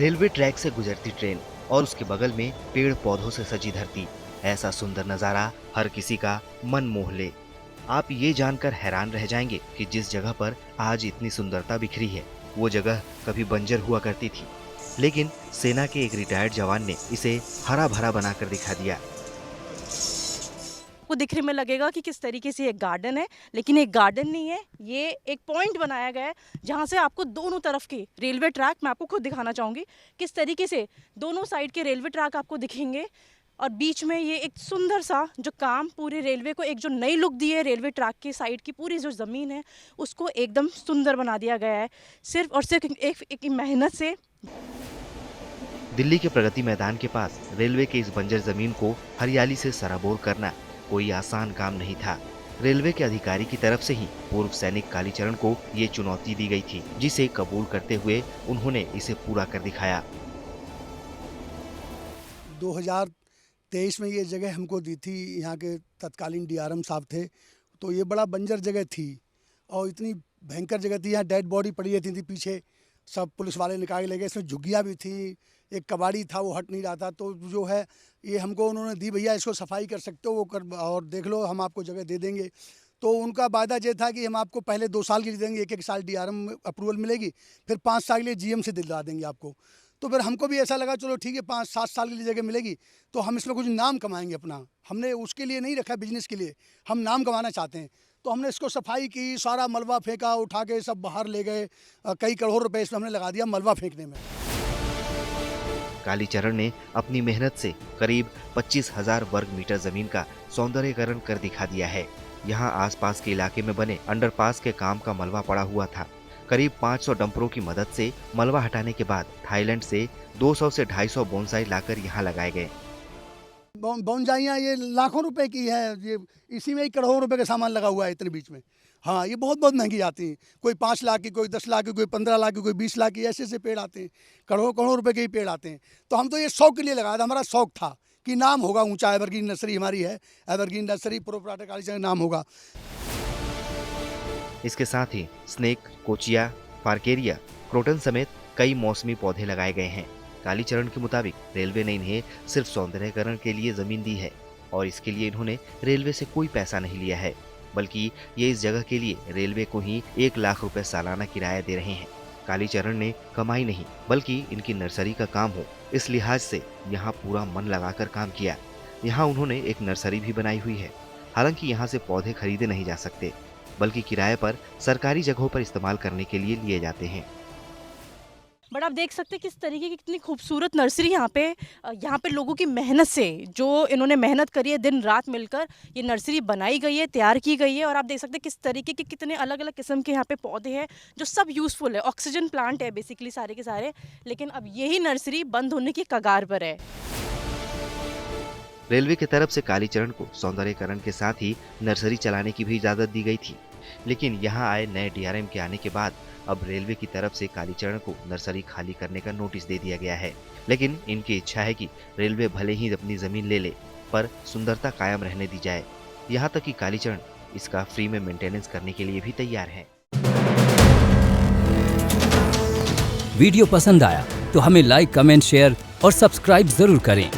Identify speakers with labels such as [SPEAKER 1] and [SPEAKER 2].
[SPEAKER 1] Railway track से गुजरती train और उसके बगल में पेड़ पौधों से सजी धरती, ऐसा सुंदर नजारा हर किसी का मन मोह ले। आप ये जानकर हैरान रह जाएंगे कि जिस जगह पर आज इतनी सुंदरता बिखरी है, वो जगह कभी बंजर हुआ करती थी, लेकिन सेना के एक रिटायर्ड जवान ने इसे हरा भरा बनाकर दिखा दिया।
[SPEAKER 2] आपको दिखने में लगेगा कि किस तरीके से एक गार्डन है, लेकिन एक गार्डन नहीं है, ये एक पॉइंट बनाया गया है जहाँ से आपको दोनों तरफ के रेलवे ट्रैक, मैं आपको खुद दिखाना चाहूँगी किस तरीके से दोनों साइड के रेलवे ट्रैक आपको दिखेंगे। और बीच में ये एक सुंदर सा जो काम पूरे रेलवे को एक जो नई लुक दी है, रेलवे ट्रैक की साइड की पूरी जो ज़मीन है उसको एकदम सुंदर बना दिया गया है, सिर्फ और सिर्फ एक मेहनत से।
[SPEAKER 1] दिल्ली के प्रगति मैदान के पास रेलवे के इस बंजर जमीन को हरियाली से सराबोर करना कोई आसान काम नहीं था। रेलवे के अधिकारी की तरफ से ही पूर्व सैनिक कालीचरण को ये चुनौती दी गई थी, जिसे कबूल करते हुए उन्होंने इसे पूरा कर दिखाया।
[SPEAKER 3] 2023 में ये जगह हमको दी थी, यहाँ के तत्कालीन डीआरएम साहब थे, तो ये बड़ा बंजर जगह थी और इतनी भयंकर जगह थी। यहाँ डेड बॉडी पड़ी रहती थी, पीछे सब पुलिस वाले निकाल ले गए। इसमें झुग्गियाँ भी थी, एक कबाड़ी था वो हट नहीं रहा था। तो जो है ये हमको उन्होंने दी, भैया इसको सफाई कर सकते हो वो कर और देख लो, हम आपको जगह दे देंगे। तो उनका वादा ये था कि हम आपको पहले 2 साल के लिए देंगे, 1-1 साल डीआरएम अप्रूवल मिलेगी, फिर 5 साल के लिए जीएम से दिलवा देंगे आपको। तो फिर हमको भी ऐसा लगा चलो ठीक है, 5-7 साल के लिए जगह मिलेगी तो हम इसमें कुछ नाम कमाएंगे अपना। हमने उसके लिए नहीं रखा, बिजनेस के लिए हम नाम कमाना चाहते हैं। तो हमने इसको सफाई की, सारा मलबा फेंका, उठा के सब बाहर ले गए। कई करोड़ रुपए इसमें हमने लगा दिया मलबा फेंकने में।
[SPEAKER 1] कालीचरण ने अपनी मेहनत से करीब 25,000 वर्ग मीटर जमीन का सौंदर्यीकरण कर दिखा दिया है। यहाँ आसपास के इलाके में बने अंडरपास के काम का मलबा पड़ा हुआ था। करीब 500 डंपरों की मदद से मलबा हटाने के बाद थाईलैंड से 200 से 250 बोनसाई लाकर यहाँ लगाए गए।
[SPEAKER 3] बोनसाइयाँ ये लाखों रुपए की है, ये इसी में ही करोड़ों रुपए का सामान लगा हुआ है इतने बीच में। हाँ, ये बहुत बहुत महंगी आती हैं, कोई 5 लाख की, कोई 10 लाख की, कोई 15 लाख की, कोई 20 लाख की, ऐसे पेड़ आते हैं। करोड़ों करोड़ों रुपए के ही पेड़ आते हैं। तो हम तो ये शौक के लिए लगाया था, हमारा शौक था कि नाम होगा ऊंचा। एवरग्रीन नर्सरी हमारी है, एवरग्रीन नर्सरी प्रोप्राइटर कालीचरण नाम होगा।
[SPEAKER 1] इसके साथ ही स्नेक, कोचिया, फार्केरिया, क्रोटन समेत कई मौसमी पौधे लगाए गए हैं। कालीचरण के मुताबिक रेलवे ने इन्हें सिर्फ सौंदर्यीकरण के लिए जमीन दी है और इसके लिए इन्होंने रेलवे से कोई पैसा नहीं लिया है, बल्कि ये इस जगह के लिए रेलवे को ही 1 लाख रुपए सालाना किराया दे रहे हैं। कालीचरण ने कमाई नहीं बल्कि इनकी नर्सरी का काम हो, इस लिहाज से यहाँ पूरा मन लगाकर काम किया। यहाँ उन्होंने एक नर्सरी भी बनाई हुई है। हालांकि यहाँ से पौधे खरीदे नहीं जा सकते, बल्कि किराए पर सरकारी जगहों पर इस्तेमाल करने के लिए लिए जाते हैं।
[SPEAKER 2] बट आप देख सकते हैं किस तरीके की कितनी खूबसूरत नर्सरी यहाँ पे लोगों की मेहनत से, जो इन्होंने मेहनत करी है दिन रात मिलकर, ये नर्सरी बनाई गई है, तैयार की गई है। और आप देख सकते हैं किस तरीके के कितने अलग अलग किस्म के यहाँ पे पौधे हैं जो सब यूज़फुल है। ऑक्सीजन प्लांट है बेसिकली सारे के सारे, लेकिन अब यही नर्सरी बंद होने की कगार पर है।
[SPEAKER 1] रेलवे की तरफ से कालीचरण को सौंदर्यीकरण के साथ ही नर्सरी चलाने की भी इजाजत दी गई थी, लेकिन यहाँ आए नए डीआरएम के आने के बाद अब रेलवे की तरफ से कालीचरण को नर्सरी खाली करने का नोटिस दे दिया गया है। लेकिन इनकी इच्छा है कि रेलवे भले ही अपनी जमीन ले ले, पर सुंदरता कायम रहने दी जाए। यहाँ तक कि कालीचरण इसका फ्री में मेंटेनेंस करने के लिए भी तैयार है।
[SPEAKER 4] वीडियो पसंद आया तो हमें लाइक, कमेंट, शेयर और सब्सक्राइब जरूर करें।